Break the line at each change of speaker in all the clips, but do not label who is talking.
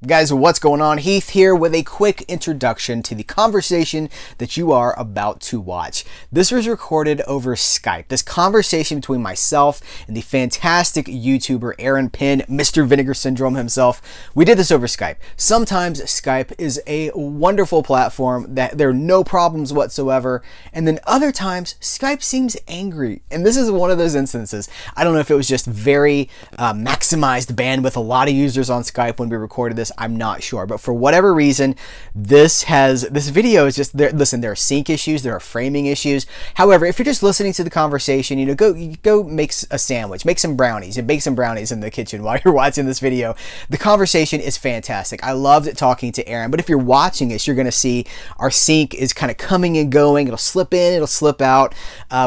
Guys, what's going on? Heath here with a quick introduction to the conversation that you are about to watch. This was recorded over Skype. This conversation between myself and the fantastic YouTuber Pynn, Mr. Vinegar Syndrome himself. We did this over Skype. Sometimes Skype is a wonderful platform that there are no problems whatsoever, and then other times Skype seems angry. And this is one of those instances. I don't know if it was just very maximized bandwidth, a lot of users on Skype when we recorded this. I'm not sure, but for whatever reason, this video is just there. Listen, there are sync issues, there are framing issues. However, if you're just listening to the conversation, go make a sandwich, make some brownies, and bake some brownies in the kitchen while you're watching this video. The conversation is fantastic. I loved talking to Aaron, but if you're watching this, you're going to see our sync is kind of coming and going. It'll slip in, it'll slip out.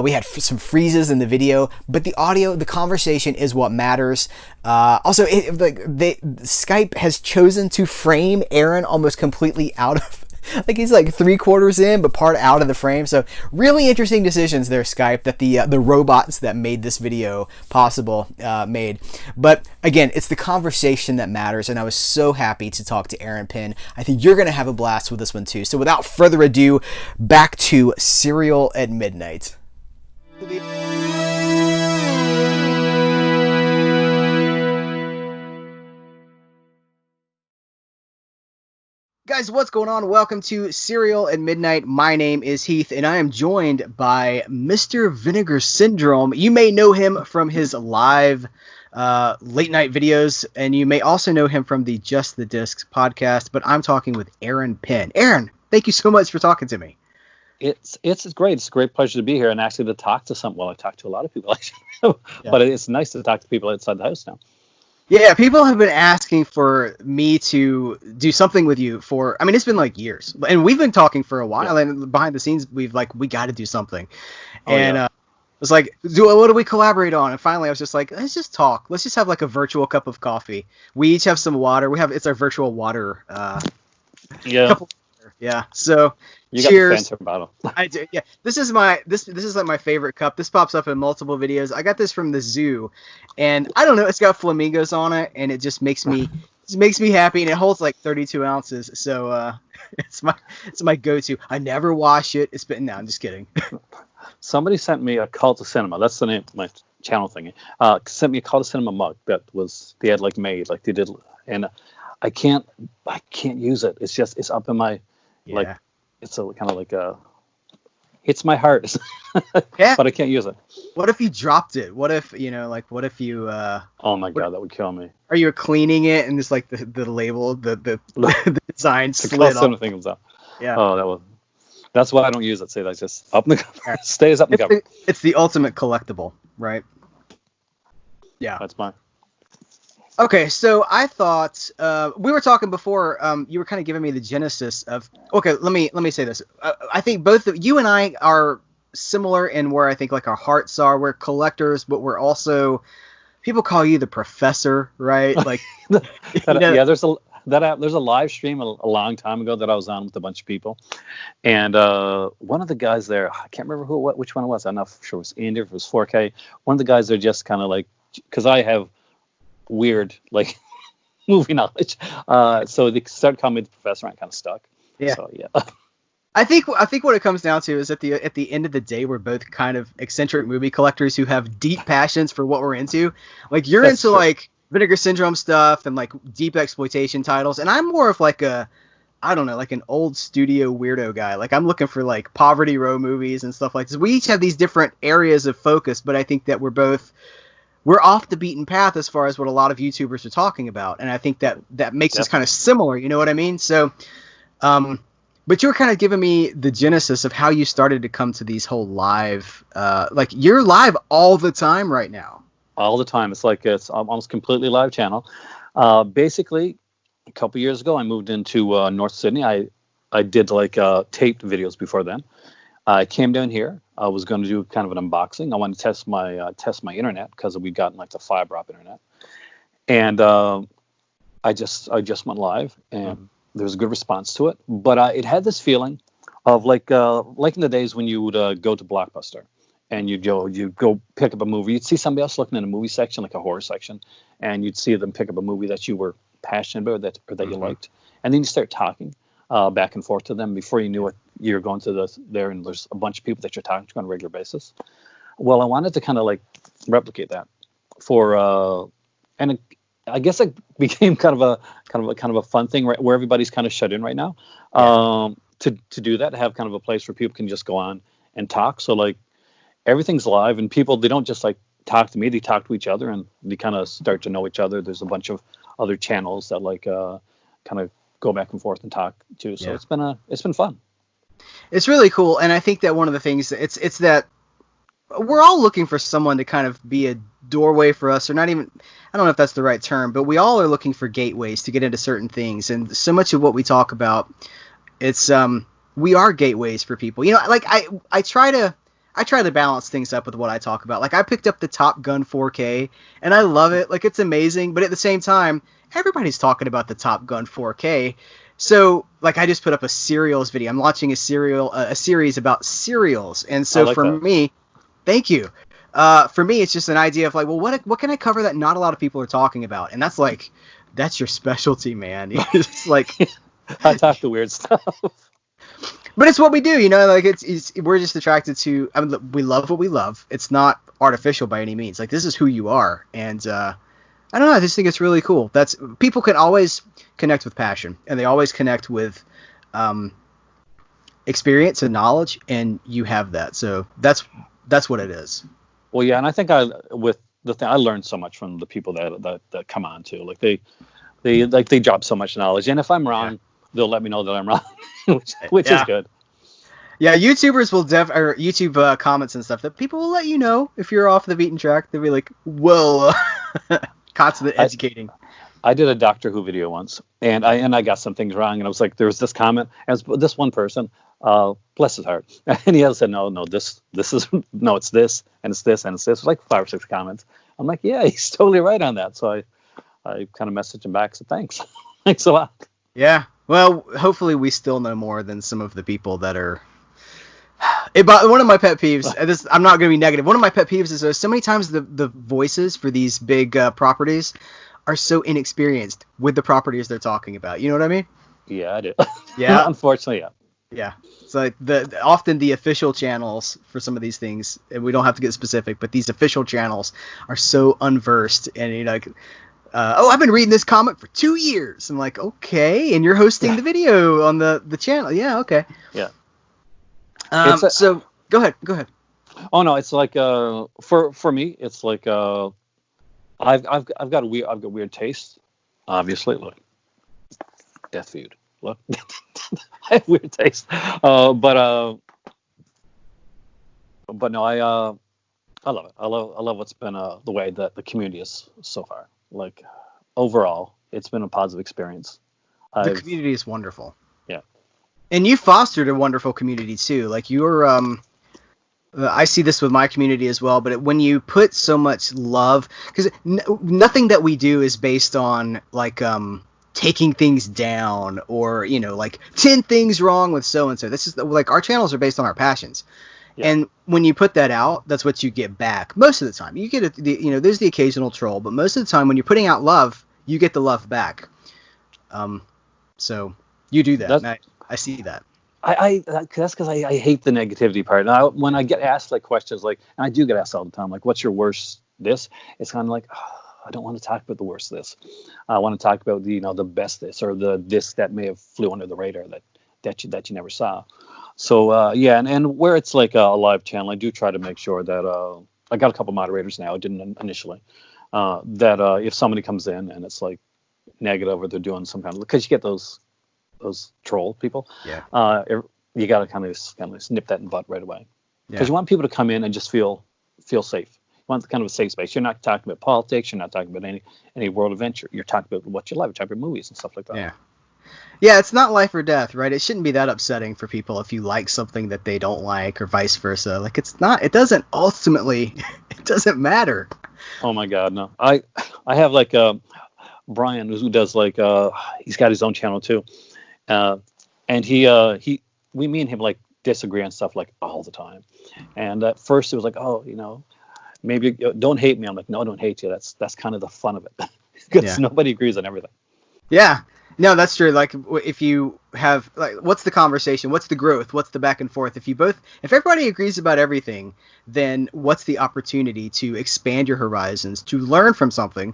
We had some freezes in the video, but the audio, the conversation is what matters. Also, Skype has chosen to frame Aaron almost completely out of, like he's like 3/4 in, but part out of the frame. So really interesting decisions there, Skype, that the robots that made this video possible made. But again, it's the conversation that matters, and I was so happy to talk to Aaron Pynn. I think you're going to have a blast with this one too. So without further ado, back to Serial at Midnight. Guys, what's going on? Welcome to Serial at Midnight. My name is Heath, and I am joined by Mr. Vinegar Syndrome. You may know him from his live late night videos, and you may also know him from the Just the Discs podcast, but I'm talking with Aaron Pynn. Aaron, thank you so much for talking to me.
It's great. It's a great pleasure to be here and actually to talk to some. Well, I talk to a lot of people, actually, but it's nice to talk to people outside the house now.
Yeah, people have been asking for me to do something with you for, I mean, it's been like years, and we've been talking for a while, and behind the scenes, we got to do something. It was like, what do we collaborate on? And finally, I was just like, let's just talk. Let's just have like a virtual cup of coffee. We each have some water. It's our virtual water. Yeah. So
you
cheers.
Got the Fanta bottle.
I do. Yeah. This is like my favorite cup. This pops up in multiple videos. I got this from the zoo, and I don't know. It's got flamingos on it, and it just makes me happy. And it holds like 32 ounces. So it's my go-to. I never wash it. No, I'm just kidding.
Somebody sent me a Cult of Cinema. That's the name of my channel thingy. Sent me a Cult of Cinema mug they had like made, like they did, and I can't use it. It's up in my it's a kind of like hits my heart. Yeah. But I can't use it.
What if you dropped it? What if you
oh my god, that would kill me.
Are you cleaning it and just like the label, the design slid off?
Thing comes out.
Yeah.
Oh, that's why I don't use it. Say that's just up in the cover. Stays up in the cover.
It's the ultimate collectible, right? Yeah.
That's mine.
Okay, so I thought we were talking before. You were kind of giving me the genesis of. Okay, let me say this. I think both of you and I are similar in where I think like our hearts are. We're collectors, but we're also, people call you the professor, right? Like,
there's a live stream a long time ago that I was on with a bunch of people, and one of the guys there, I can't remember which one it was. I'm not sure it was Andy, if it was 4K. One of the guys there just kind of like, because I have weird like movie knowledge, so they started calling me the professor, and I kind of stuck.
Yeah.
So yeah.
I think what it comes down to is at the end of the day, we're both kind of eccentric movie collectors who have deep passions for what we're into. Like you're into true. Like Vinegar Syndrome stuff and like deep exploitation titles, and I'm more of like an old studio weirdo guy. Like I'm looking for like Poverty Row movies and stuff like this. We each have these different areas of focus, but I think that we're off the beaten path as far as what a lot of YouTubers are talking about. And I think that makes us kind of similar, you know what I mean? So, but you were kind of giving me the genesis of how you started to come to these whole live, like you're live all the time right now.
All the time. It's almost completely live channel. Basically a couple years ago, I moved into North Sydney. I did like taped videos before then. I came down here. I was going to do kind of an unboxing. I wanted to test my internet because we'd gotten like the fiber optic internet, and I just went live, and there was a good response to it. But it had this feeling of like in the days when you would go to Blockbuster and you'd go pick up a movie. You'd see somebody else looking in a movie section, like a horror section, and you'd see them pick up a movie that you were passionate about, or that you liked, and then you start talking back and forth to them. Before you knew it, you're going to there, and there's a bunch of people that you're talking to on a regular basis. Well, I wanted to kind of like replicate that for, and I guess it became kind of a fun thing, right, where everybody's kind of shut in right now. To do that, to have kind of a place where people can just go on and talk. So like everything's live, and people, they don't just like talk to me, they talk to each other, and they kind of start to know each other. There's a bunch of other channels that like kind of go back and forth and talk too. So it's been fun. It's
really cool, and I think that one of the things, it's that we're all looking for someone to kind of be a doorway for us, or not even, I don't know if that's the right term, but we all are looking for gateways to get into certain things. And so much of what we talk about, it's we are gateways for people. You know, like I try to balance things up with what I talk about. Like I picked up the Top Gun 4K and I love it. Like it's amazing, but at the same time, everybody's talking about the Top Gun 4K. So like I just put up a cereals video. I'm launching a series about cereals. And so like for me, thank you. For me, it's just an idea of like, well, what can I cover that not a lot of people are talking about? And that's your specialty, man. It's like
I talk the weird stuff.
But it's what we do, you know, like it's we're just attracted to, I mean, we love what we love. It's not artificial by any means. Like this is who you are. And I don't know, I just think it's really cool. People can always connect with passion, and they always connect with experience and knowledge, and you have that. So that's what it is.
Well, yeah, and I think I learned so much from the people that come on too. Like they drop so much knowledge, and if I'm wrong, they'll let me know that I'm wrong, which is good.
Yeah, YouTubers will or YouTube comments and stuff that people will let you know if you're off the beaten track. They'll be like, "Whoa," constant educating.
I did a Doctor Who video once, and I got some things wrong, and I was like, there was this comment, and this one person, bless his heart, and he said, no, this is no, it's this, and it's this, and it's this. It was like 5 or 6 comments. I'm like, yeah, he's totally right on that. So I kind of messaged him back, so thanks, thanks a lot.
Yeah, well, hopefully we still know more than some of the people that are. One of my pet peeves, I'm not going to be negative. One of my pet peeves is so many times the voices for these big properties are so inexperienced with the properties they're talking about. You know what I mean?
Yeah, I do.
Yeah.
Unfortunately, yeah.
Yeah. It's like often the official channels for some of these things, and we don't have to get specific, but these official channels are so unversed, and you know, like, I've been reading this comic for 2 years. I'm like, okay, and you're hosting the video on the channel. Yeah, okay.
Yeah.
So go ahead.
Oh no, it's like for me, it's like I've got weird taste. Obviously, look, death food. Look, I have weird taste. But no, I love it. I love what's been the way that the community is so far. Like overall, it's been a positive experience.
The community is wonderful.
Yeah.
And you fostered a wonderful community too. Like you're, I see this with my community as well. But when you put so much love, because nothing that we do is based on like taking things down or like 10 things wrong with so and so. This is like our channels are based on our passions. Yeah. And when you put that out, that's what you get back most of the time. You get there's the occasional troll, but most of the time when you're putting out love, you get the love back. So you do that. I see that.
That's because I hate the negativity part. Now, when I get asked like questions like, and I do get asked all the time, like, what's your worst this? It's kind of like, I don't want to talk about the worst this. I want to talk about the best this, or the this that may have flew under the radar that you never saw. So and where it's like a live channel, I do try to make sure that I got a couple moderators now. I didn't initially. That if somebody comes in and it's like negative, or they're doing some kind of, because you get those troll people. Yeah. You got to kind of nip that in the butt right away, because you want people to come in and just feel safe. You want kind of a safe space. You're not talking about politics. You're not talking about any world event. You're talking about what you love. You're talking about movies and stuff like that.
Yeah. Yeah, it's not life or death, right? It shouldn't be that upsetting for people if you like something that they don't like, or vice versa. Like it doesn't matter.
Oh my God, no. I have like Brian, who does like he's got his own channel too. And me and him like disagree on stuff like all the time. And at first it was like, maybe don't hate me. I'm like, no, I don't hate you. That's kind of the fun of it, because nobody agrees on everything.
Yeah. No, that's true. Like, if you have, like, what's the conversation? What's the growth? What's the back and forth? If everybody agrees about everything, then what's the opportunity to expand your horizons, to learn from something?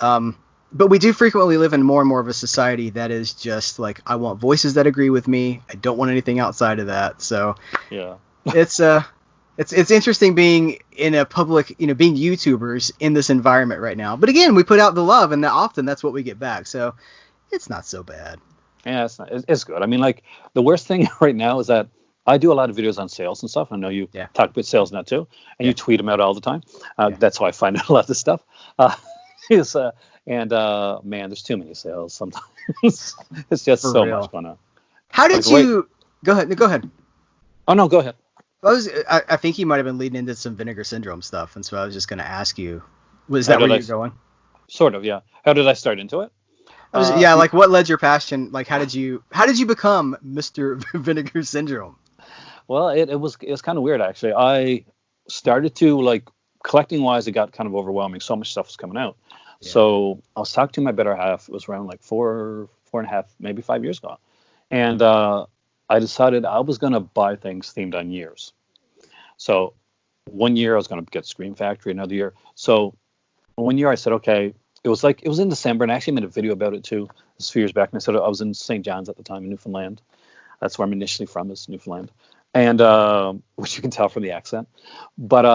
Um, but we do frequently live in more and more of a society that is just like, I want voices that agree with me. I don't want anything outside of that. So
Yeah.
it's it's interesting being in a public, being YouTubers in this environment right now. But again, we put out the love, and often that's what we get back. So it's not so bad.
Yeah, it's good. I mean, like the worst thing right now is that I do a lot of videos on sales and stuff. I know you
Yeah.
talk about sales now too, and
Yeah.
you tweet them out all the time.
Yeah.
That's how I find out a lot of this stuff. Uh, is man, there's too many sales sometimes. It's just
For
so
real.
much going on.
How
Like
did
right.
you go ahead? Go ahead.
Oh no, go ahead.
I think you might have been leading into some Vinegar Syndrome stuff, and so I was just going to ask you, was
How
that where
did I?
you're going?
Sort of, yeah. How did I start into it?
Yeah, like what led your passion? Like, how did you become Mr. Vinegar Syndrome?
Well, it was kind of weird actually. I started to like collecting wise, it got kind of overwhelming. So much stuff was coming out.
Yeah.
So I was talking to my better half. It was around like 4.5, maybe 5 years ago, and I decided I was gonna buy things themed on years. So one year I was gonna get Scream Factory. Another year. So one year I said, okay. It was in December, and I actually made a video about it too. This a few years back, and I said I was in St. John's at the time in Newfoundland. That's where I'm initially from, is Newfoundland, and which you can tell from the accent. But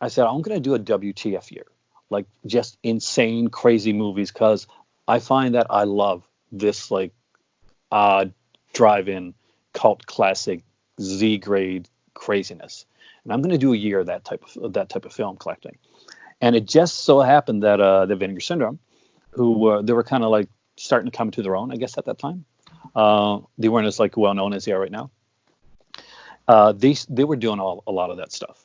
I said I'm going to do a WTF year, like just insane, crazy movies, because I find that I love this like drive-in cult classic Z grade craziness, and I'm going to do a year of that type of film collecting. And it just so happened that the Vinegar Syndrome, who they were kind of like starting to come to their own, I guess, at that time. They weren't as like well known as they are right now. They were doing a lot of that stuff,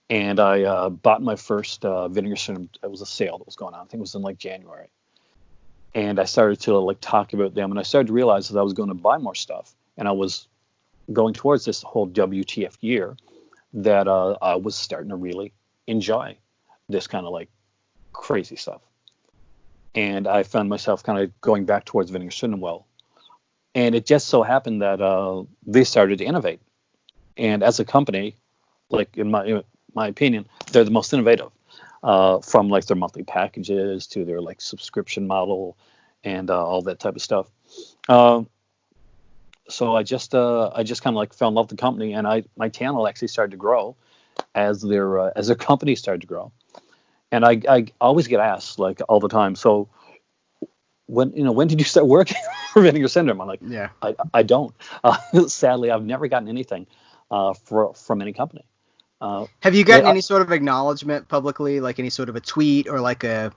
and I bought my first Vinegar Syndrome. It was a sale that was going on. I think it was in like January, and I started to like talk about them, and I started to realize that I was going to buy more stuff, and I was going towards this whole WTF year that I was starting to really enjoy this kind of like crazy stuff. And I found myself kind of going back towards Vinegar Syndrome well. And it just so happened that they started to innovate. And as a company, like in my opinion, they're the most innovative, from like their monthly packages to their like subscription model and all that type of stuff. So I just kind of like fell in love with the company, and my channel actually started to grow as their company started to grow. And I always get asked like all the time. So when did you start working for Vinegar Syndrome? I'm like,
Yeah.
I don't. Sadly, I've never gotten anything from any company.
Have you gotten
I-
any sort of acknowledgement publicly, like any sort of a tweet or like a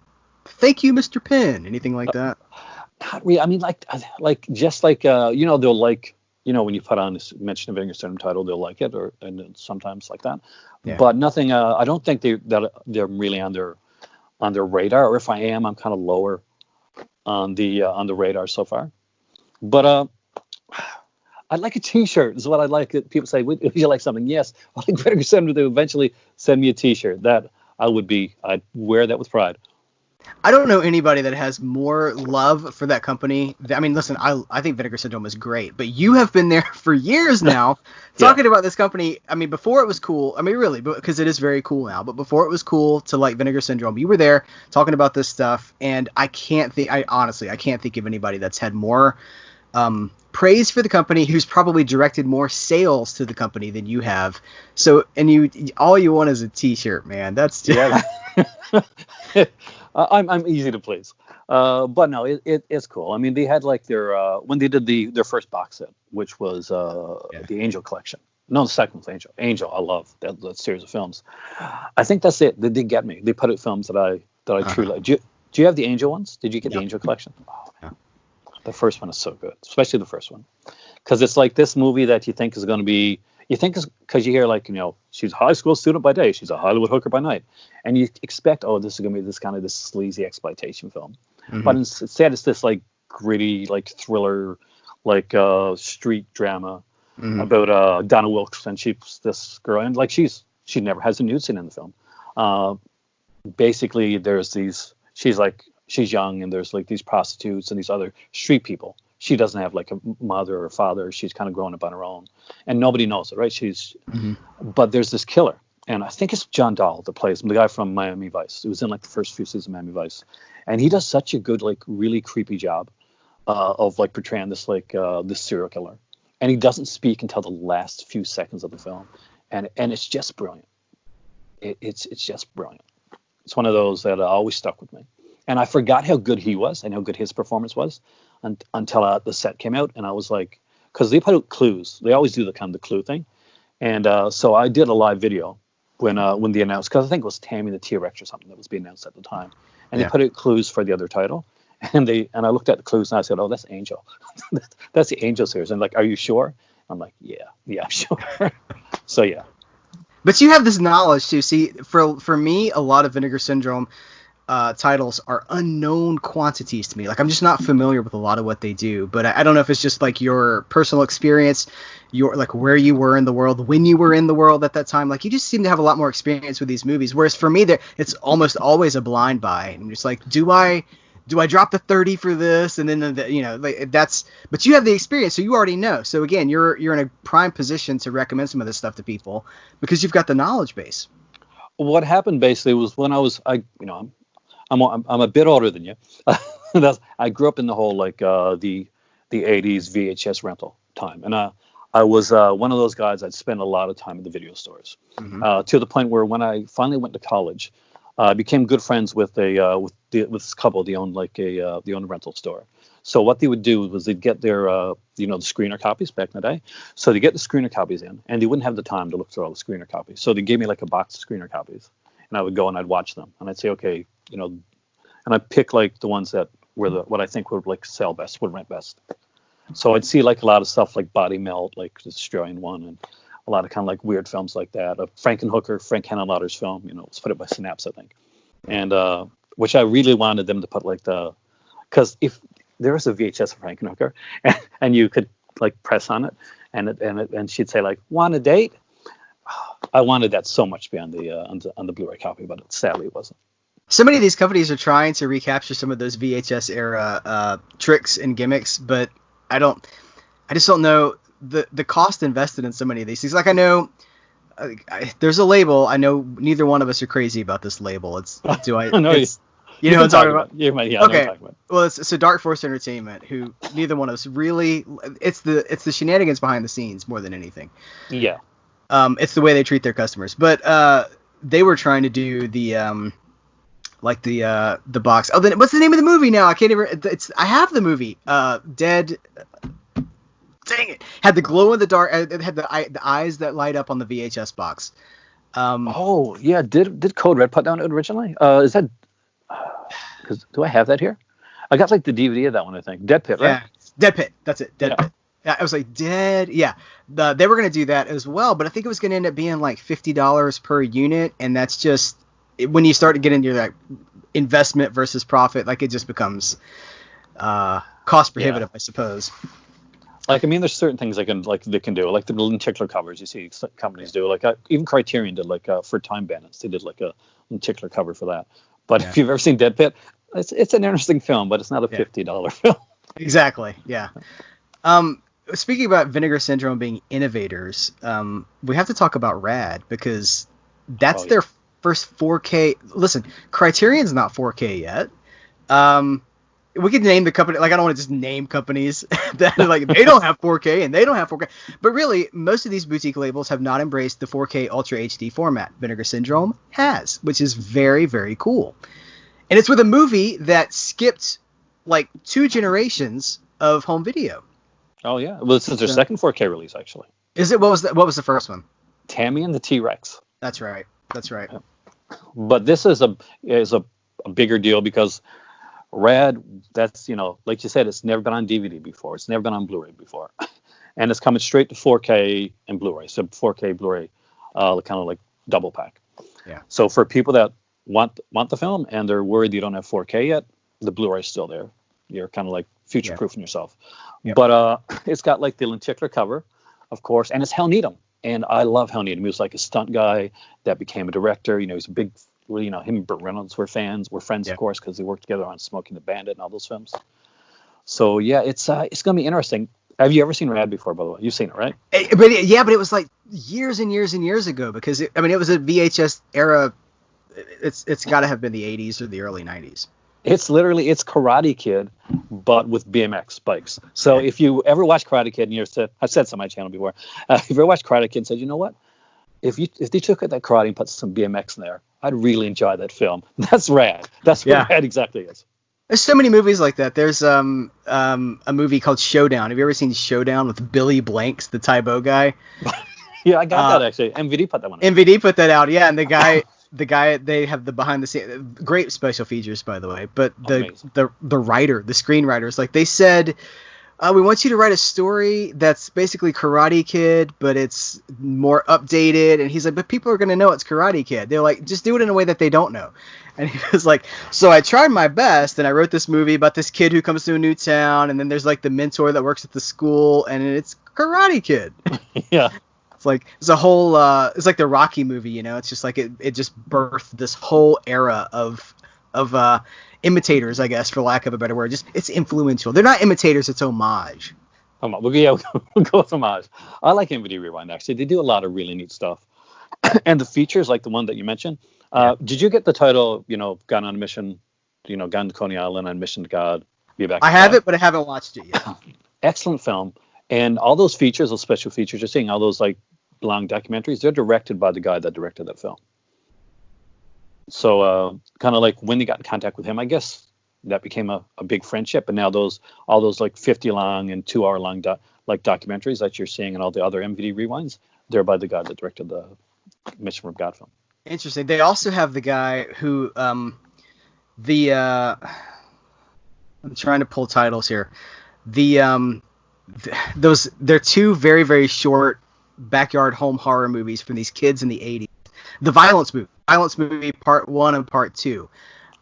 "Thank you, Mr. Pynn," anything like that?
Not really. I mean, like just like they'll like when you put on this mention of Vinegar Syndrome title, they'll like it, or and then sometimes like that.
Yeah.
But nothing. I don't think they're really on their radar. Or if I am, I'm kind of lower on the radar so far. But I'd like a T-shirt. Is what I'd like. People say, "Would you like something?" Yes, I'd like Vinegar Syndrome to eventually send me a T-shirt. I'd wear that with pride.
I don't know anybody that has more love for that company. I mean, listen, I think Vinegar Syndrome is great, but you have been there for years now talking about this company. I mean, before it was cool. I mean, really, because it is very cool now. But before it was cool to like Vinegar Syndrome, you were there talking about this stuff, and I honestly can't think of anybody that's had more praise for the company, who's probably directed more sales to the company than you have. So, and all you want is a T-shirt, man. That's just,
Yeah. I'm easy to please. But no, it's cool. I mean, they had like their when they did their first box set, which was the Angel collection. No, the second was Angel. Angel, I love that series of films. I think that's it. They did get me. They put out films that I truly like. Do you have the Angel ones? Did you get the Angel collection? Oh,
Yeah.
the first one is so good, especially the first one, because it's like this movie that you think is going to be. You think is because you hear like she's a high school student by day, she's a Hollywood hooker by night, and you expect this is going to be this kind of this sleazy exploitation film, but instead it's this like gritty like thriller, like street drama about Donna Wilkes, and she's this girl, and like she never has a nude scene in the film. Basically, there's these. She's she's young, and there's like these prostitutes and these other street people. She doesn't have like a mother or father. She's kind of growing up on her own, and nobody knows it, right? But there's this killer, and I think it's John Dahl that plays him, the guy from Miami Vice. It was in like the first few seasons of Miami Vice, and he does such a good, like, really creepy job of like portraying this like this serial killer, and he doesn't speak until the last few seconds of the film, and it's just brilliant. It's just brilliant. It's one of those that always stuck with me, and I forgot how good he was and how good his performance was until the set came out, and I was like, because they put out clues. They always do the kind of the clue thing, and so I did a live video when they announced, because I think it was Tammy the T-Rex or something that was being announced at the time, and they put out clues for the other title, and I looked at the clues and I said, oh, that's Angel. That's the Angel series. And like, are you sure? I'm like, yeah, sure. So yeah.
But you have this knowledge too. See, for me, a lot of Vinegar Syndrome titles are unknown quantities to me. Like, I'm just not familiar with a lot of what they do. But I don't know if it's just like your personal experience, your like where you were in the world, when you were in the world at that time. Like, you just seem to have a lot more experience with these movies. Whereas for me, it's almost always a blind buy. I'm just like, do I drop the 30 for this? And then but you have the experience, so you already know. So again, you're in a prime position to recommend some of this stuff to people because you've got the knowledge base.
What happened basically was when I'm a bit older than you. I grew up in the whole like the 80s VHS rental time, and I was one of those guys that spent a lot of time in the video stores, to the point where when I finally went to college, I became good friends with with this couple. They owned a rental store. So what they would do was they'd get their the screener copies back in the day. So they get the screener copies in, and they wouldn't have the time to look through all the screener copies. So they gave me like a box of screener copies, and I would go and I'd watch them, and I'd say, okay, and I'd pick like the ones that were what I think would like sell best, would rent best. So I'd see like a lot of stuff like Body Melt, like the Australian one, and a lot of kind of like weird films like that. Frank Henenlotter's film, it was put up by Synapse, I think, and which I really wanted them to put like because if there was a VHS of Frankenhooker and you could like press on it and she'd say like, want a date? I wanted that so much to be on the Blu-ray copy, but sadly it wasn't.
So many of these companies are trying to recapture some of those VHS era tricks and gimmicks, but I just don't know the cost invested in so many of these things. Like, I know there's a label. I know neither one of us are crazy about this label. You know what I'm talking about?
Yeah, okay.
I'm talking about. Well, it's Dark Force Entertainment, who neither one of us really. It's the shenanigans behind the scenes more than anything.
Yeah.
It's the way they treat their customers. But they were trying to do the box. Oh, then what's the name of the movie now? I can't even. I have the movie. Dead. Dang it! Had the glow in the dark. It had the eyes that light up on the VHS box.
Oh yeah, did Code Red put down it originally? Is that? Because do I have that here? I got like the DVD of that one, I think. Dead Pit, right?
Yeah, Dead Pit. That's it. Dead Pit. Yeah, I was like, Dead. Yeah, they were gonna do that as well, but I think it was gonna end up being like $50 per unit, and that's just when you start to get into that investment versus profit, like it just becomes cost prohibitive, I suppose.
Like, I mean, there's certain things they can do, like the lenticular covers. You see companies do, like even Criterion did, like for Time Bandits, they did like a lenticular cover for that. But if you've ever seen Dead Pit, it's an interesting film, but it's not a $50 film.
Exactly. Yeah. Speaking about Vinegar Syndrome being innovators, we have to talk about Rad, because that's their first 4K. Listen, Criterion's not 4K yet. We could name the company. Like, I don't want to just name companies that like they don't have 4K and they don't have 4K. But really, most of these boutique labels have not embraced the 4K Ultra HD format. Vinegar Syndrome has, which is very, very cool. And it's with a movie that skipped like 2 generations of home video.
Oh yeah, well, this is their second 4K release, actually.
Is it? What was the first one?
Tammy and the T-Rex.
That's right.
But this is a bigger deal because Rad, that's, like you said, it's never been on DVD before. It's never been on Blu-ray before. And it's coming straight to 4K and Blu-ray. So 4K Blu-ray, kind of like double pack.
Yeah.
So for people that want the film and they're worried you don't have 4K yet, the Blu-ray's still there. You're kind of like future-proofing yourself. Yep. But it's got like the lenticular cover, of course, and it's Hal Needham. And I love Hal Needham. He was like a stunt guy that became a director. He's a big well, him and Burt Reynolds were friends,
Yeah.
of course, because they worked together on Smokey and the Bandit and all those films. So yeah, it's gonna be interesting. Have you ever seen Rad before, by the way? You've seen it, right?
But it was like years and years and years ago because it was a VHS era. It's got to have been the 80s or the early 90s.
It's Karate Kid, but with BMX bikes. So if you ever watch Karate Kid, and I've said this on my channel before, if you ever watched Karate Kid and said, you know what, if they took that karate and put some BMX in there, I'd really enjoy that film. That's Rad. That's what Rad exactly is.
There's so many movies like that. There's a movie called Showdown. Have you ever seen Showdown with Billy Blanks, the Tybo guy?
Yeah, I got that actually. MVD put that one out.
MVD put that out, yeah. And the guy, they have the behind the scenes, great special features, by the way. But the writer, the screenwriters, like they said, we want you to write a story that's basically Karate Kid, but it's more updated. And he's like, but people are going to know it's Karate Kid. They're like, just do it in a way that they don't know. And he was like, so I tried my best, and I wrote this movie about this kid who comes to a new town, and then there's like the mentor that works at the school, and it's Karate Kid.
Yeah.
It's like it's a whole it's like the Rocky movie, It's just like it just birthed this whole era of imitators, I guess, for lack of a better word. Just it's influential. They're not imitators, it's homage.
We'll go with homage. I like MVD Rewind actually. They do a lot of really neat stuff. And the features like the one that you mentioned. Did you get the title, Gone on a Mission, Gone to Coney Island on Mission to God, Be Back?
I have it, but I haven't watched it yet.
Excellent film. And all those features, those special features you're seeing, all those like long documentaries, they're directed by the guy that directed that film. So kind of like when they got in contact with him, I guess that became a big friendship. And now all those like 50 long and 2 hour long documentaries that you're seeing and all the other MVD rewinds, they're by the guy that directed the Mission from God film.
Interesting. They also have the guy who I'm trying to pull titles here. They're 2 very, very short backyard home horror movies from these kids in the 80s. The Violence movie part 1 and part 2.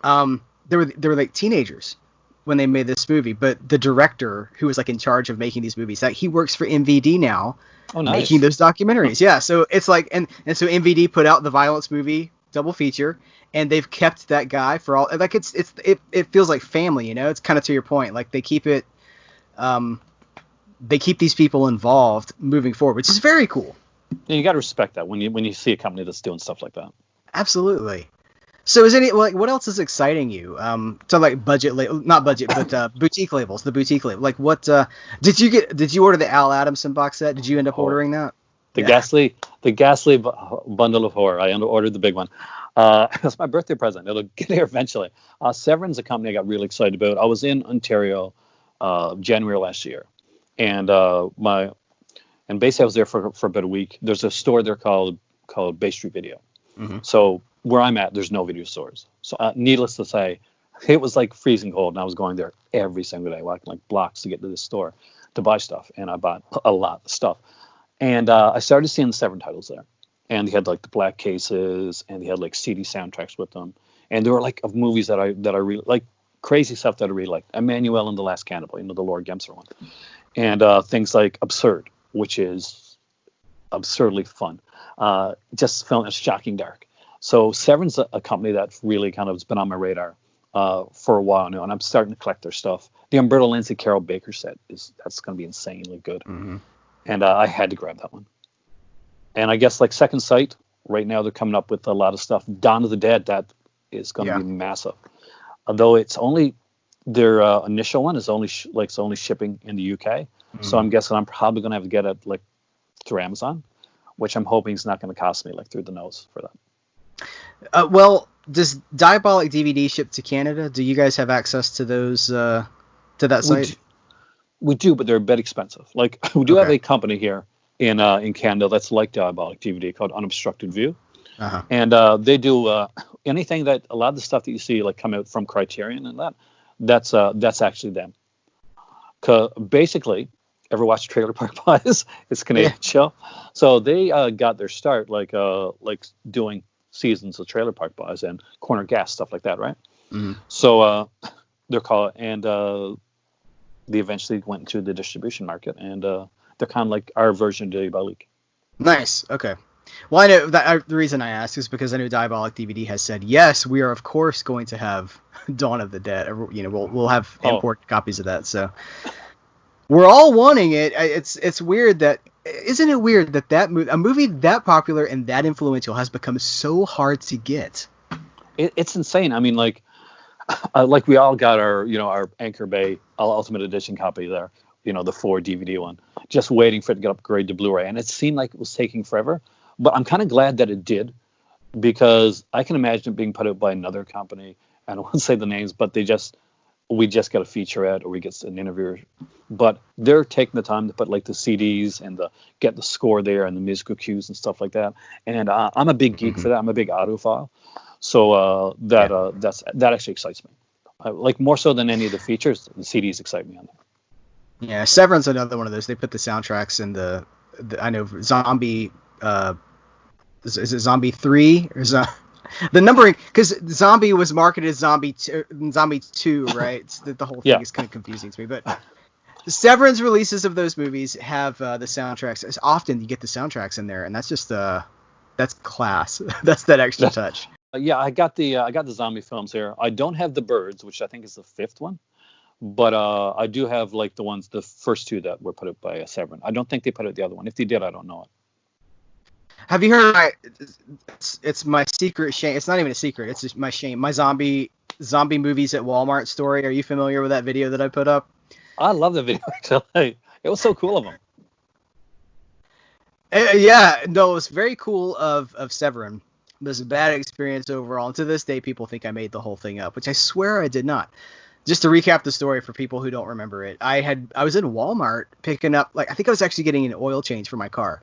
They were like teenagers when they made this movie, but the director who was like in charge of making these movies, he works for MVD now.
Oh, nice.
Making those documentaries. Yeah, so it's like and so MVD put out the Violence movie double feature, and they've kept that guy for all, like it feels like family, It's kind of to your point, like they keep it they keep these people involved moving forward, which is very cool.
Yeah, you got to respect that when you see a company that's doing stuff like that.
Absolutely. So what else is exciting you? So like not budget, but boutique labels, the boutique label. Like what did you order the Al Adamson box set? Did you end up ordering that?
The ghastly bundle of horror. I ordered the big one. That's my birthday present. It'll get here eventually. Severin's a company I got really excited about. I was in Ontario January last year, and basically I was there for about a week. There's a store there called Bay Street Video. Mm-hmm. So where I'm at, there's no video stores. So needless to say, it was like freezing cold, and I was going there every single day, walking like blocks to get to this store to buy stuff, and I bought a lot of stuff. And I started seeing the Severn titles there, and they had like the black cases, and they had like CD soundtracks with them, and there were like of movies that I really like, crazy stuff that I really liked. Emmanuel and the Last Cannibal, the Lord Gemser one, and things like Absurd, which is absurdly fun, just film is shocking dark. So Severn's a company that really kind of has been on my radar for a while now, and I'm starting to collect their stuff. The Umberto Lindsay Carol Baker set that's going to be insanely good. Mm-hmm. And I had to grab that one. And I guess like Second Sight, right now they're coming up with a lot of stuff. Dawn of the Dead, that is going to be massive. Although it's only their initial one is only shipping in the UK. Mm-hmm. So I'm guessing I'm probably going to have to get it like through Amazon, which I'm hoping is not going to cost me like through the nose for that.
Well, does Diabolic DVD ship to Canada? Do you guys have access to those to that site?
We do, but they're a bit expensive. Like we do have a company here in Canada that's like Diabolic DVD called Unobstructed View, and they do anything that a lot of the stuff that you see like come out from Criterion and that's actually them. 'Cause basically, ever watch Trailer Park Boys? It's a Canadian show, so they got their start like doing seasons of Trailer Park Boys and Corner Gas stuff like that, right? Mm-hmm. So they're called and. They eventually went into the distribution market, and they're kind of like our version of Diabolic.
Nice. Okay. Well, I know that the reason I asked is because I know Diabolic DVD has said yes, we are of course going to have Dawn of the Dead. You know, we'll have import copies of that. So we're all wanting it. It's weird that isn't it weird that a movie that popular and that influential has become so hard to get.
It's insane. I mean, like we all got our Anchor Bay Ultimate Edition copy there. You know, the 4 DVD one, just waiting for it to get upgraded to Blu-ray, and it seemed like it was taking forever. But I'm kind of glad that it did, because I can imagine it being put out by another company. I don't want to say the names, but we just get a featurette or we get an interview. But they're taking the time to put like the CDs and get the score there and the musical cues and stuff like that. And I'm a big geek for that. I'm a big audiophile, so that actually excites me. Like more so than any of the features, the CDs excite me on that.
Yeah, Severin's another one of those. They put the soundtracks in the I know Zombie. Is it Zombie 3 or the numbering? Because Zombie was marketed as Zombie 2, right? The whole thing is kind of confusing to me. But the Severin's releases of those movies have the soundtracks. As often you get the soundtracks in there, and that's just that's class. That's that extra touch.
Yeah, I got the zombie films here. I don't have the Birds, which I think is the 5th one. But I do have like the first 2 that were put out by Severin. I don't think they put out the other one. If they did, I don't know it.
Have you heard? It's my secret shame. It's not even a secret. It's just my shame. My zombie movies at Walmart story. Are you familiar with that video that I put up?
I love the video. Actually, it was so cool of them.
Yeah, no, it was very cool of Severin. It was a bad experience overall. And to this day, people think I made the whole thing up, which I swear I did not. Just to recap the story for people who don't remember it, I was in Walmart picking up, like, I think I was actually getting an oil change for my car.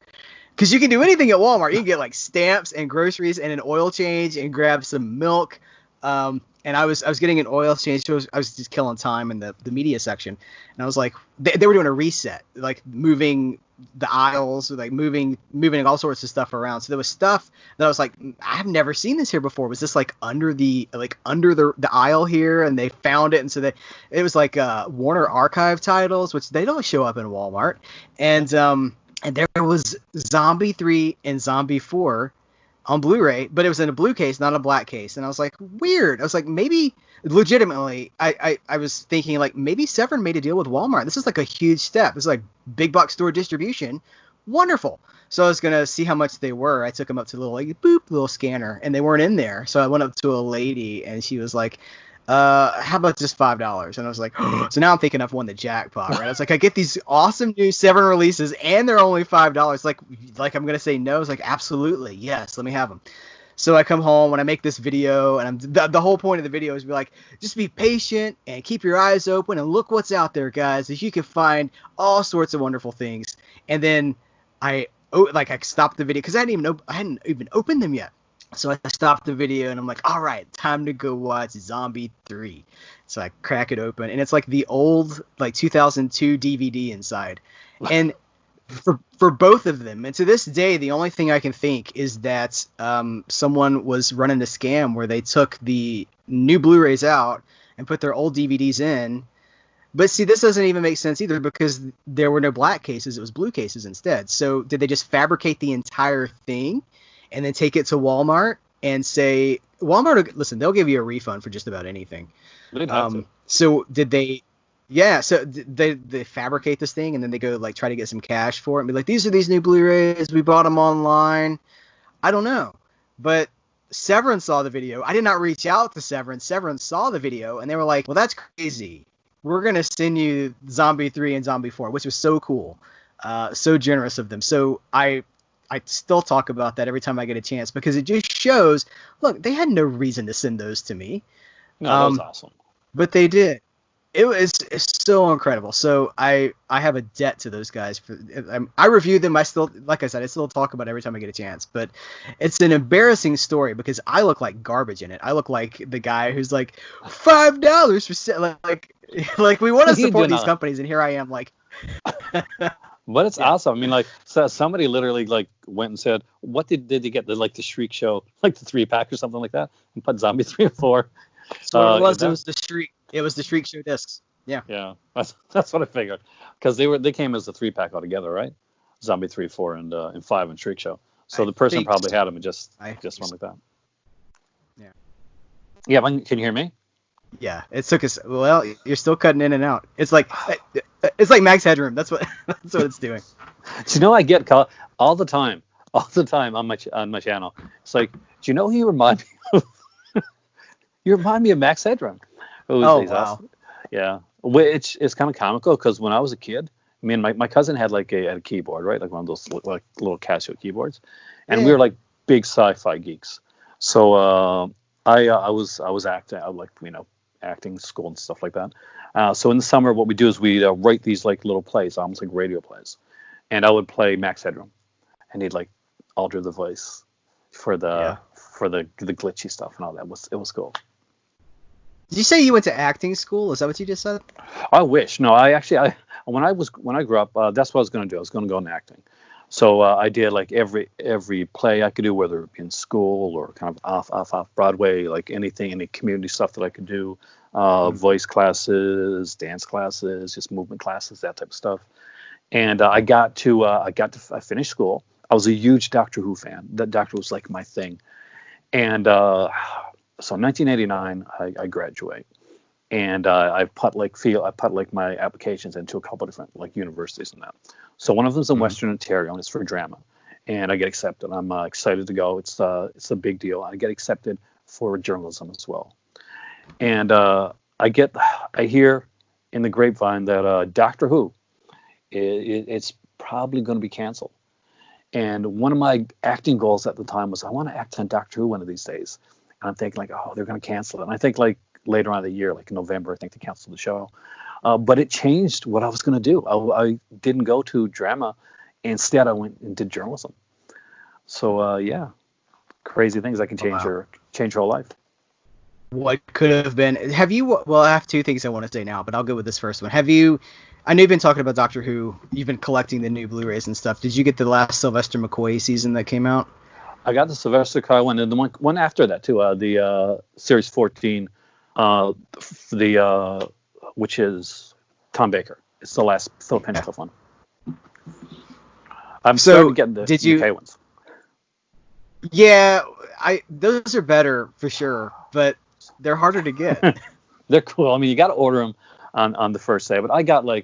Because you can do anything at Walmart. You can get like stamps and groceries and an oil change and grab some milk. And I was getting an oil change. So I was just killing time in the media section. And I was like, they were doing a reset, like moving the aisles, like moving all sorts of stuff around. So there was stuff that I was like, I've never seen this here before. Was this like under the aisle here? And they found it. And so it was like Warner Archive titles, which they don't show up in Walmart. And there was Zombie 3 and Zombie 4 on Blu-ray, but it was in a blue case, not a black case. And I was like, weird. I was like, maybe, legitimately, I was thinking, like, maybe Severin made a deal with Walmart. This is like a huge step. This is like big box store distribution. Wonderful. So I was going to see how much they were. I took them up to the little scanner, and they weren't in there. So I went up to a lady, and she was like, how about just $5? And I was like, oh. So now I'm thinking I've won the jackpot, right? I was like, I get these awesome new Severin releases and they're only $5. Like I'm gonna say no. I was like, absolutely, yes, let me have them. So I come home and I make this video, and the whole point of the video is be like, just be patient and keep your eyes open and look what's out there, guys. As you can find all sorts of wonderful things. And then I stopped the video because I hadn't even opened them yet. So I stopped the video and I'm like, all right, time to go watch Zombie 3. So I crack it open and it's like the old, like 2002 DVD inside. And for both of them, and to this day, the only thing I can think is that someone was running a scam where they took the new Blu-rays out and put their old DVDs in. But see, this doesn't even make sense either because there were no black cases. It was blue cases instead. So did they just fabricate the entire thing and then take it to Walmart and say, Walmart, listen, they'll give you a refund for just about anything. So did they, so they fabricate this thing and then they go like try to get some cash for it and be like, these are these new Blu-rays, we bought them online. I don't know. But Severin saw the video. I did not reach out to Severin. Severin saw the video and they were like, well, that's crazy. We're going to send you Zombie 3 and Zombie 4, which was so cool. So generous of them. So I still talk about that every time I get a chance because it just shows, look, they had no reason to send those to me.
No, that was awesome.
But they did. It's so incredible. So I have a debt to those guys. I reviewed them. I still, like I said, I still talk about it every time I get a chance. But it's an embarrassing story because I look like garbage in it. I look like the guy who's like $5 for like we want to support these companies, and here I am like.
But it's awesome. I mean, like, so somebody literally like went and said, "What did you get? The Shriek show, like the 3-pack or something like that, and put Zombie 3 and 4."
So it was the Shriek. It was the Shriek show discs. Yeah.
Yeah, that's what I figured because they came as a 3-pack altogether, right? Zombie 3, 4, and 5 and Shriek show. So the person probably had them and just went like that.
Yeah.
Yeah, can you hear me?
Yeah, it took us. Well, you're still cutting in and out. It's like Max Headroom. That's what it's doing.
Do you know I get called all the time on my channel? It's like, do you know who you remind me of? You remind me of Max Headroom.
Oh wow.
Yeah, it's kind of comical because when I was a kid, me and my cousin had like a keyboard, right, like one of those like little Casio keyboards, and we were like big sci-fi geeks. So I was acting, acting school and stuff like that. So in the summer, what we do is we write these like little plays, almost like radio plays, and I would play Max Headroom, and he'd like alter the voice for the glitchy stuff and all that. It was cool.
Did you say you went to acting school? Is that what you just said?
I wish. No, when I grew up, that's what I was going to do. I was going to go into acting. So I did like every play I could do, whether it be in school or kind of off Broadway, like any community stuff that I could do, voice classes, dance classes, just movement classes, that type of stuff. And I finished school. I was a huge Doctor Who fan. That Doctor was like my thing. And so in 1989, I graduate, and I put my applications into a couple different like universities and that. So one of them is in Western Ontario, and it's for drama, and I get accepted. I'm excited to go. It's a big deal. I get accepted for journalism as well, and I hear in the grapevine that Doctor Who, it's probably going to be canceled. And one of my acting goals at the time was I want to act on Doctor Who one of these days. And I'm thinking like, oh, they're going to cancel it. And I think like later on in the year, like in November, I think they canceled the show. But it changed what I was going to do. I didn't go to drama. Instead, I went and did journalism. So yeah, crazy things that can change your whole life.
What could have been? Have you? Well, I have two things I want to say now, but I'll go with this first one. Have you? I know you've been talking about Doctor Who. You've been collecting the new Blu-rays and stuff. Did you get the last Sylvester McCoy season that came out?
I got the Sylvester McCoy one, and the one after that too. The Series 14, which is Tom Baker. It's the last Philip Hinchcliffe one. I'm starting to get the UK ones.
Yeah, those are better for sure, but they're harder to get.
They're cool. I mean, you got to order them on the first day, but I got the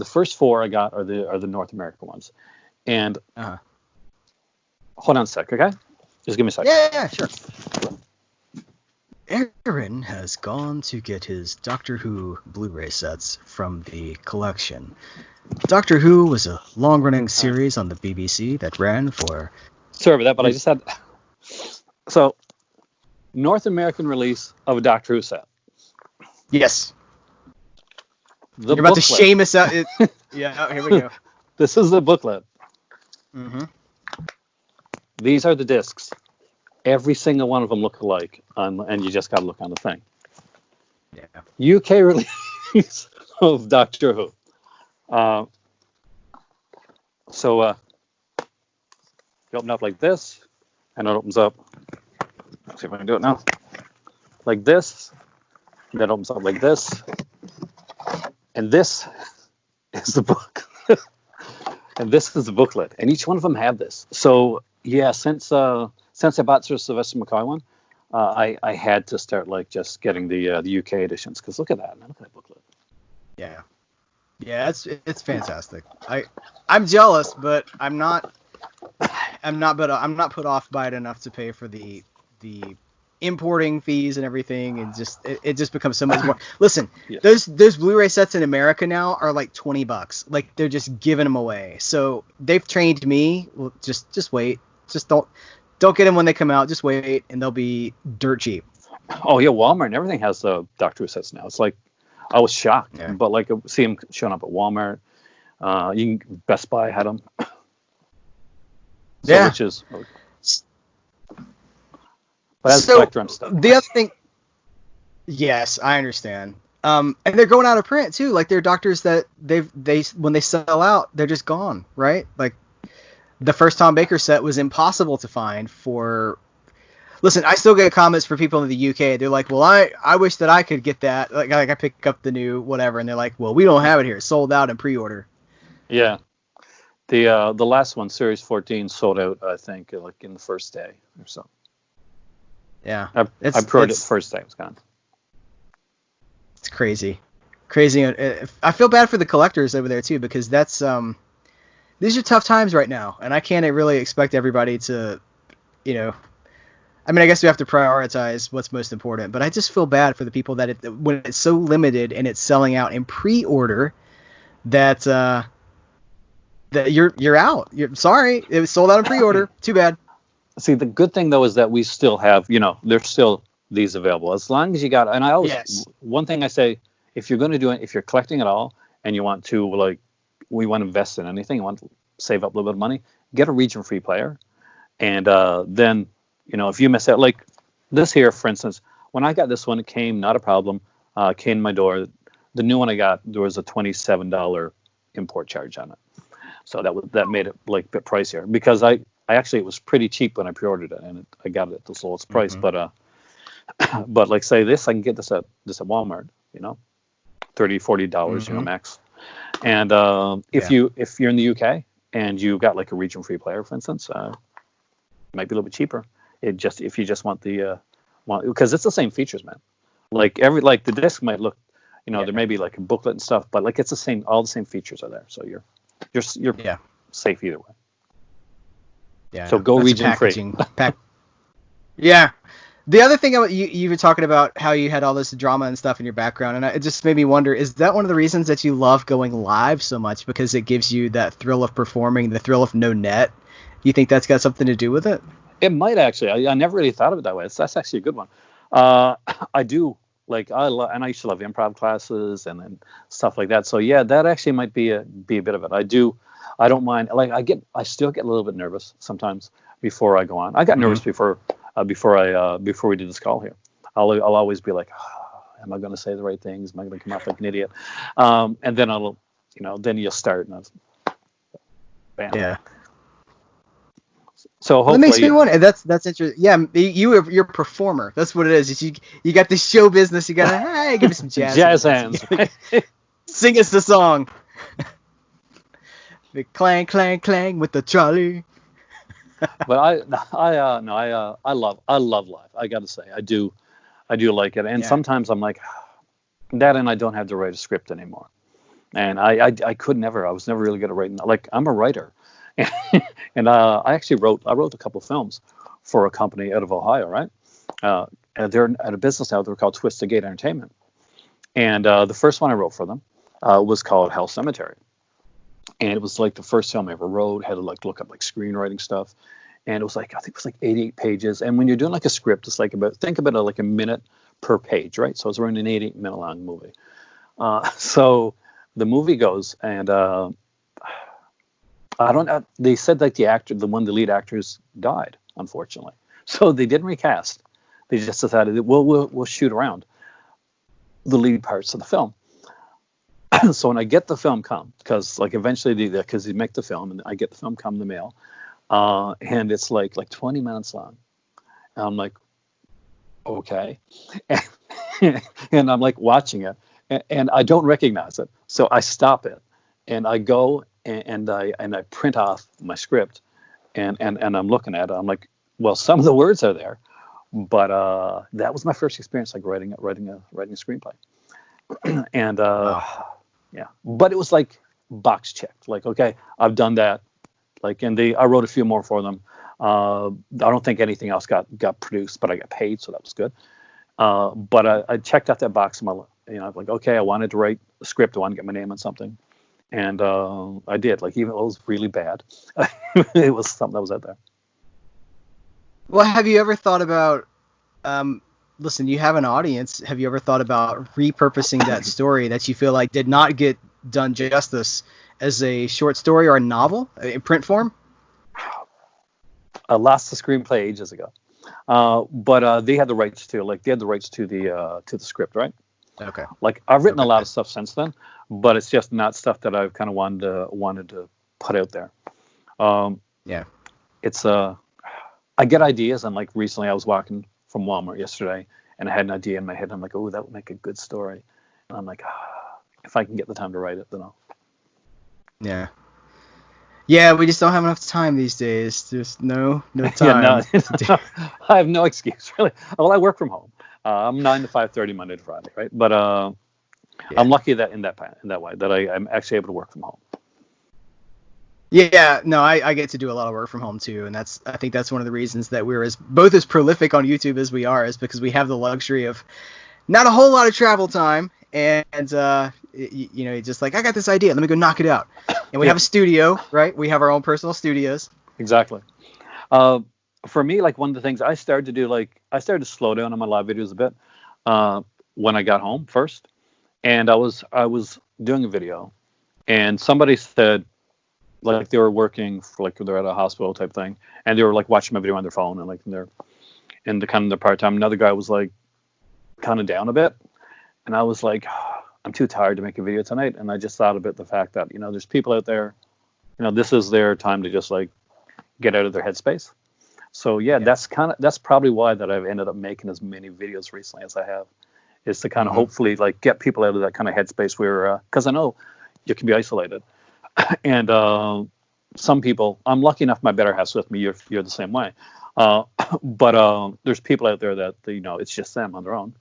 first four I got are the North American ones, and hold on a sec, okay? Just give me a sec.
Yeah, sure. Aaron has gone to get his Doctor Who Blu-ray sets from the collection. Doctor Who was a long-running series on the BBC that ran for...
Sorry about that, but I just had... So, North American release of a Doctor Who set.
Yes.
You're
about to shame us out. Yeah, here we go.
This is the booklet.
Mm-hmm.
These are the discs. Every single one of them look alike, and you just got to look on the thing. Yeah. UK release of Doctor Who. So you open up like this, and it opens up. Let's see if I can do it now. Like this, and then it opens up like this, and this is the book, and this is the booklet, and each one of them have this. So yeah, since I bought the Sylvester McCoy one, I had to start like just getting the UK editions, because look at that, man! Look at that booklet.
Yeah, it's fantastic. I'm jealous, but I'm not put off by it enough to pay for the importing fees and everything, and it just becomes so much more. Listen, yeah. those Blu-ray sets in America now are like $20. Like, they're just giving them away. So they've trained me. Well, just wait. Just don't get them when they come out. Just wait, and they'll be dirt cheap.
Oh yeah, Walmart and everything has Doctor Who sets now. It's like, I was shocked, but like see them showing up at Walmart. Best Buy had them.
Yeah.
Which is. But that's Spectrum stuff.
The other thing, yes, I understand. And they're going out of print too. Like, they're doctors that they when they sell out, they're just gone, right? Like, the first Tom Baker set was impossible to find for. Listen, I still get comments from people in the UK. They're like, well, I wish that I could get that. Like I pick up the new whatever, and they're like, well, we don't have it here. It's sold out in pre-order.
Yeah. The last one, Series 14, sold out, I think, like in the first day or so.
Yeah,
I pre-ordered it the first day. It was gone.
It's crazy. Crazy. I feel bad for the collectors over there too, because that's these are tough times right now, and I can't really expect everybody to, you know. I mean, I guess we have to prioritize what's most important, but I just feel bad for the people that when it's so limited and it's selling out in pre-order, that that you're out. You're sorry, it was sold out in pre-order. Too bad.
See, the good thing though is that we still have, there's still these available as long as you got. And I always,
Yes.
one thing I say, if you're going to do it, if you're collecting it all and you want to we want to invest in anything, you want to save up a little bit of money, get a region-free player, and then if you miss out, like this here, for instance, when I got this one, it came not a problem. Came to my door. The new one I got, there was a $27 import charge on it, so that made it like a bit pricier because I actually it was pretty cheap when I pre-ordered it and I got it at the lowest price. But but like say this, I can get this at Walmart, $30-$40, max. And if you're in the UK and you got like a region-free player, for instance, it might be a little bit cheaper. If you just want because it's the same features, man. Like the disc might look, there may be like a booklet and stuff, but like it's the same, all the same features are there. So you're safe either way.
Yeah.
So go region-free.
Yeah. The other thing you were talking about how you had all this drama and stuff in your background, and it just made me wonder: is that one of the reasons that you love going live so much because it gives you that thrill of performing, the thrill of no net? You think that's got something to do with it?
It might actually. I never really thought of it that way. That's actually a good one. I do and I used to love improv classes and stuff like that. So yeah, that actually might be a bit of it. I don't mind. Like I still get a little bit nervous sometimes before I go on. I got nervous before we did this call here. I'll always be like, am I going to say the right things? Am I going to come off like an idiot? And then then you'll start and bam.
Yeah.
So hopefully,
that makes me wonder. That's interesting. Yeah, you're a performer. That's what it is. You got this show business. You got hey, give me some jazz hands. Sing us the song. The clang clang clang with the trolley.
But I love live. I got to say, I do like it. And sometimes I'm like that, and I don't have to write a script anymore. And I could never. I was never really good at writing. Like I'm a writer. And I actually wrote a couple of films for a company out of Ohio, right? And they're at a business now. They're called Twisted Gate Entertainment. And the first one I wrote for them was called Hell Cemetery. And it was like the first film I ever wrote. Had to like look up like screenwriting stuff. And it was like, I think it was like 88 pages. And when you're doing like a script, it's like think about it like a minute per page, right? So it's around an 88-minute long movie. So the movie goes and I don't know. They said like the lead actors died, unfortunately. So they didn't recast. They just decided that we'll shoot around the lead parts of the film. So when I get the film come, because like eventually because they make the film and I get the film come in the mail, and it's like 20 minutes long. And I'm like, okay, and I'm like watching it, and I don't recognize it. So I stop it, and I go. And I print off my script, and I'm looking at it. I'm like, well, some of the words are there, but that was my first experience like writing a screenplay, and yeah. But it was like box checked. Like, okay, I've done that. Like, and I wrote a few more for them. I don't think anything else got produced, but I got paid, so that was good. But I checked out that box. Like, okay, I wanted to write a script. I wanted to get my name on something. And I did, like, even though it was really bad, it was something that was out there.
Well, have you ever thought about, listen, you have an audience. Have you ever thought about repurposing that story that you feel like did not get done justice as a short story or a novel in print form?
I lost the screenplay ages ago. But they had the rights to, the script, right?
Okay.
Like I've written a lot of stuff since then, but it's just not stuff that I've kind of wanted to put out there.
Yeah.
It's I get ideas, and like recently I was walking from Walmart yesterday, and I had an idea in my head. And I'm like, oh, that would make a good story. And I'm like, if I can get the time to write it, then I'll.
Yeah. Yeah, we just don't have enough time these days. There's no
Yeah, no,
time to do.
I have no excuse really. Well, I work from home. I'm 9 to 5:30 Monday to Friday, right? But I'm
Yeah.
lucky that in that way that I'm actually able to work from home.
Yeah, no, I get to do a lot of work from home too, and I think that's one of the reasons that we're both as prolific on YouTube as we are, is because we have the luxury of not a whole lot of travel time, and just like, I got this idea, let me go knock it out. And we
Yeah,
have a studio, right? We have our own personal studios.
exactly. Uh, for me, like one of the things I started to do, like I started to slow down on my live videos a bit uh, when I got home first, and I was doing a video, and somebody said like they were working for like they're at a hospital type thing, and they were like watching my video on their phone and like they're in the kind of the part time. Another guy was like kind of down a bit, and I was like, I'm too tired to make a video tonight, and I just thought about the fact that there's people out there, this is their time to just like get out of their headspace. So yeah,
Yeah.
that's probably why that I've ended up making as many videos recently as I have, is to kind of
Hmm.
hopefully like get people out of that kind of headspace where because I know you can be isolated, and some people, I'm lucky enough my better half's with me. You're the same way, uh, but there's people out there that it's just them on their own,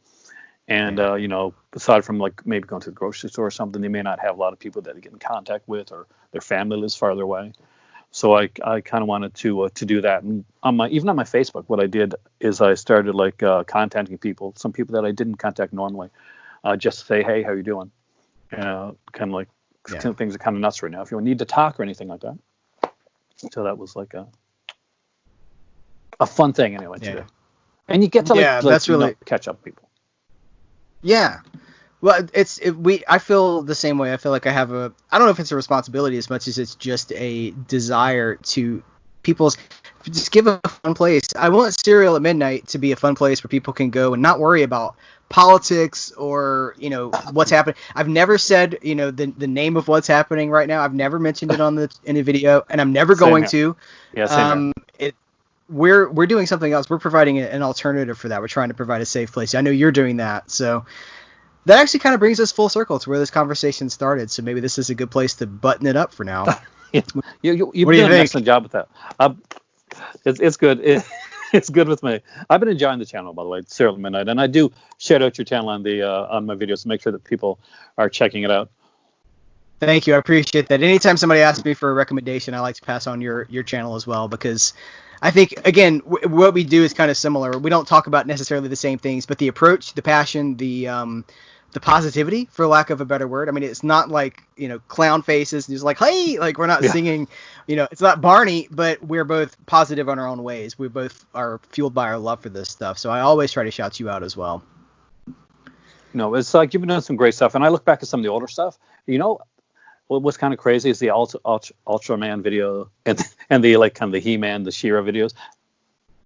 and
Yeah.
aside from like maybe going to the grocery store or something, they may not have a lot of people that they get in contact with, or their family lives farther away. So I kind of wanted to do that, and even on my Facebook, what I did is I started like contacting people, some people that I didn't contact normally, just to say, hey, how you doing? Kind of like
Yeah.
things are kind of nuts right now. If you need to talk or anything like that, so that was like a fun thing anyway to
Yeah.
do, and you get to
Yeah, that's really.
catch up with people.
Yeah. Well, I feel the same way. I feel like I don't know if it's a responsibility as much as it's just a desire to people's just give a fun place. I want Serial at Midnight to be a fun place where people can go and not worry about politics or, what's happening. I've never said, the name of what's happening right now. I've never mentioned it in a video, and I'm never
Same
going
here.
to.
Yeah, same here.
It we're doing something else. We're providing an alternative for that. We're trying to provide a safe place. I know you're doing that. So that actually kind of brings us full circle to where this conversation started. So maybe this is a good place to button it up for now.
Yeah. You've
What do you
done an
think?
excellent job with that. It's good. It's good with me. I've been enjoying the channel, by the way, Serial Midnight, and I do shout out your channel on my videos to make sure that people are checking it out.
Thank you. I appreciate that. Anytime somebody asks me for a recommendation, I like to pass on your channel as well, because I think, again, what we do is kind of similar. We don't talk about necessarily the same things, but the approach, the passion, the positivity, for lack of a better word. I mean, it's not like, clown faces and just like, hey, like we're not
Yeah.
singing, it's not Barney, but we're both positive in our own ways. We both are fueled by our love for this stuff. So I always try to shout you out as well.
No, it's like you've been doing some great stuff, and I look back at some of the older stuff. What's kind of crazy is the Ultraman video and the like kind of the He-Man, the She-Ra videos.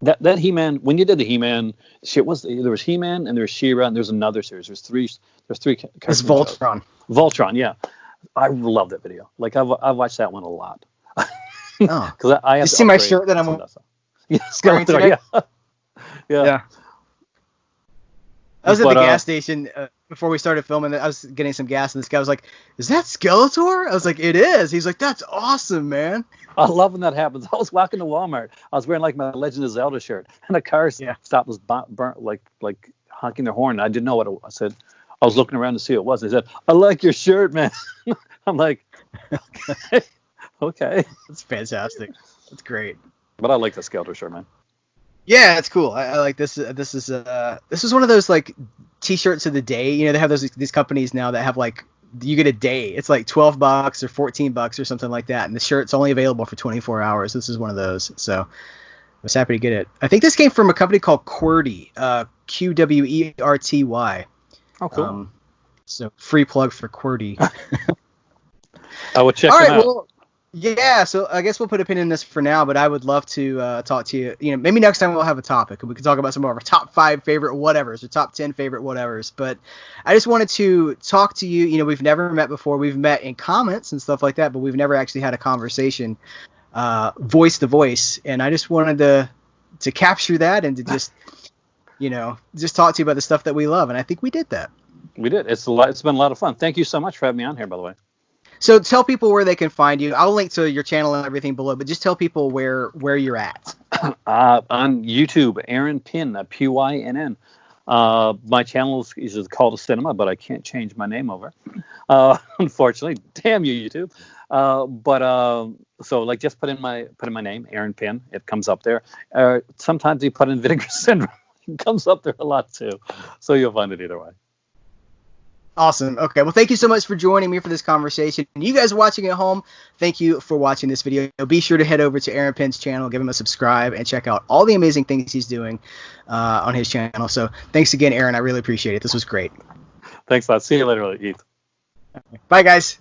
That He-Man, when you did the He-Man shit, there was He-Man and there was She-Ra and there's another series. There's three
It's
cartoon shows.
Voltron.
Voltron, yeah. I love that video. Like I've watched that one a lot.
Oh,
Because I
you
have to
see my
upgrade
shirt that
some
I'm
of that stuff. Yeah,
wearing
Skeletor,
today?
yeah. Yeah.
Yeah. I was at
But
the gas station before we started filming. I was getting some gas, and this guy was like, "Is that Skeletor?" I was like, "It is." He's like, "That's awesome, man."
I love when that happens. I was walking to Walmart. I was wearing like my Legend of Zelda shirt, and a car
Yeah.
stopped, was burnt, like honking their horn. I didn't know what it was. I said, I was looking around to see what it was. They said, "I like your shirt, man." I'm like, okay.
That's fantastic. That's great.
But I like the Skeletor shirt, man.
Yeah, it's cool. I like this. This is one of those like T-shirts of the day. They have these companies now that have like, you get a day. It's like $12 or $14 or something like that, and the shirt's only available for 24 hours. This is one of those. So I was happy to get it. I think this came from a company called Qwerty, Qwerty.
Oh, cool.
So free plug for Qwerty.
I would check
All
them
right,
out.
well, yeah, so I guess we'll put a pin in this for now, but I would love to talk to you. Maybe next time we'll have a topic, and we can talk about some of our top 5 favorite whatevers or top 10 favorite whatevers. But I just wanted to talk to you. We've never met before. We've met in comments and stuff like that, but we've never actually had a conversation voice to voice. And I just wanted to capture that and to just, just talk to you about the stuff that we love. And I think we did that.
We did. It's been a lot of fun. Thank you so much for having me on here, by the way.
So tell people where they can find you. I'll link to your channel and everything below, but just tell people where you're at.
On YouTube, Aaron Pynn, Pynn. My channel is called a cinema, but I can't change my name over. Unfortunately, damn you, YouTube. So like just put in my name, Aaron Pynn. It comes up there. Sometimes you put in Vinegar Syndrome. It comes up there a lot too. So you'll find it either way.
Awesome. Okay. Well, thank you so much for joining me for this conversation. And you guys watching at home, thank you for watching this video. Be sure to head over to Aaron Pynn's channel, give him a subscribe, and check out all the amazing things he's doing on his channel. So thanks again, Aaron. I really appreciate it. This was great.
Thanks a lot. See you later, Heath.
Bye, guys.